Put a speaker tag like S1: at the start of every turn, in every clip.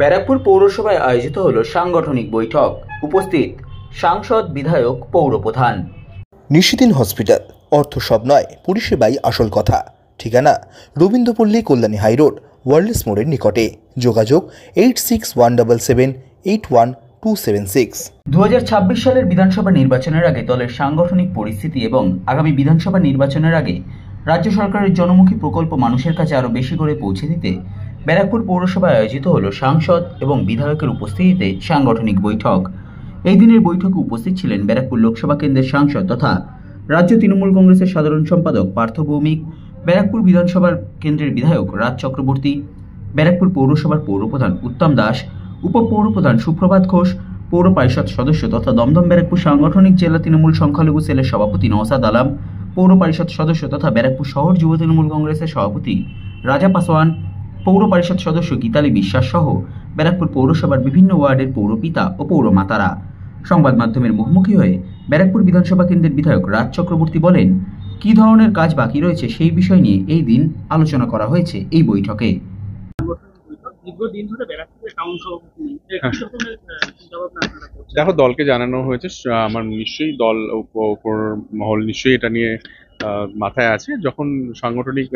S1: ব্যারাকপুর পৌরসভায় আয়োজিত হলো সাংগঠনিক বৈঠক। উপস্থিত সাংসদ, বিধায়ক, পৌরপ্রধান।
S2: নিশিদিন হসপিটাল, অর্থ সব নয়, পরিষেবাই আসল কথা। ঠিকানা রবীন্দ্রপল্লী, কল্যাণী হাইরোড, ওয়ার্ল্ডস মোড়ের নিকটে। যোগাযোগ 8617781276।
S1: 2026 সালের বিধানসভা নির্বাচনের আগে দলের সাংগঠনিক পরিস্থিতি এবং আগামী বিধানসভা নির্বাচনের আগে রাজ্য সরকারের জনমুখী প্রকল্প মানুষের কাছে আরও বেশি করে পৌঁছে দিতে ব্যারাকপুর পৌরসভায় আয়োজিত হলো সাংসদ এবং বিধায়কের উপস্থিতিতে সাংগঠনিক বৈঠক। এই দিনের বৈঠকে উপস্থিত ছিলেন ব্যারাকপুর লোকসভা কেন্দ্রের সাংসদ তথা রাজ্য তৃণমূল কংগ্রেসের সাধারণ সম্পাদক পার্থ ভৌমিক, ব্যারাকপুর বিধানসভার কেন্দ্রের বিধায়ক রাজ চক্রবর্তী, ব্যারাকপুর পৌরসভার পৌরপ্রধান উত্তম দাস, উপপৌরপ্রধান সুপ্রভাত ঘোষ, পৌর পরিষদ সদস্য তথা দমদম ব্যারাকপুর সাংগঠনিক জেলা তৃণমূল সংখ্যালঘু সেলের সভাপতি নওসাদ আলম, পৌর পরিষদ সদস্য তথা ব্যারাকপুর শহর যুব তৃণমূল কংগ্রেসের সভাপতি রাজা পাসওয়ান, পৌর পরিষদ সদস্য গীতালি বিশ্বাস সহ ব্যারাকপুর পৌরসভার বিভিন্ন ওয়ার্ডের পৌরপিতা ও পৌরমাতারা। সংবাদ মাধ্যমের মুখোমুখি হয়ে ব্যারাকপুর বিধানসভা কেন্দ্রের বিধায়ক রাজ চক্রবর্তী বলেন, কী ধরনের কাজ বাকি রয়েছে সেই বিষয় নিয়ে এই দিন আলোচনা করা হয়েছে এই বৈঠকে।
S3: দেখো, দলকে জানানো হয়েছে, আমার নিশ্চয়ই দল উপর মহল নিশ্চয়ই এটা নিয়ে মাথায় আছে। যখন সাংগঠনিক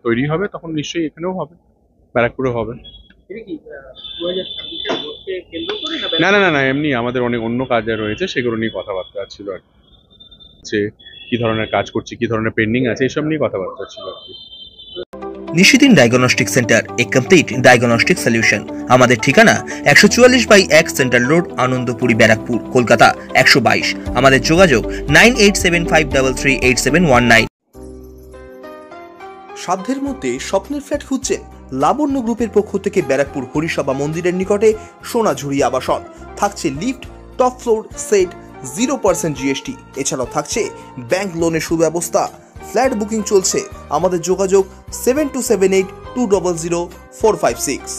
S3: তৈরি হবে তখন নিশ্চয়ই এখানেও হবে, ব্যারাকপুরেও হবে। না না না না এমনি আমাদের অনেক অন্য কাজ রয়েছে, সেগুলো নিয়ে কথাবার্তা ছিল আর কি ধরনের কাজ করছি, কি ধরনের পেন্ডিং আছে, এসব নিয়ে কথাবার্তা ছিল আর কি।
S2: নিশিদিন ডায়াগনস্টিক সেন্টার, এ কমপ্লিট ডায়াগনস্টিক সলিউশন। আমাদের ঠিকানা 144/1 সেন্ট্রাল রোড, আনন্দপুরি, ব্যারাকপুর, কলকাতা 122। আমাদের যোগাযোগ 9875338719। সাধ্যের মধ্যে স্বপ্নের ফ্ল্যাট খুঁজছেন? লাবণ্য গ্রুপের পক্ষ থেকে ব্যারাকপুর হরিসভা মন্দিরের নিকটে সোনাঝুরি আবাসন। থাকছে lift, top floor, set, 0% GST। এছাড়াও থাকছে ব্যাংক লোনের সুব্যবস্থা। ফ্ল্যাট বুকিং চলছে। আমাদের যোগাযোগ 7278200456।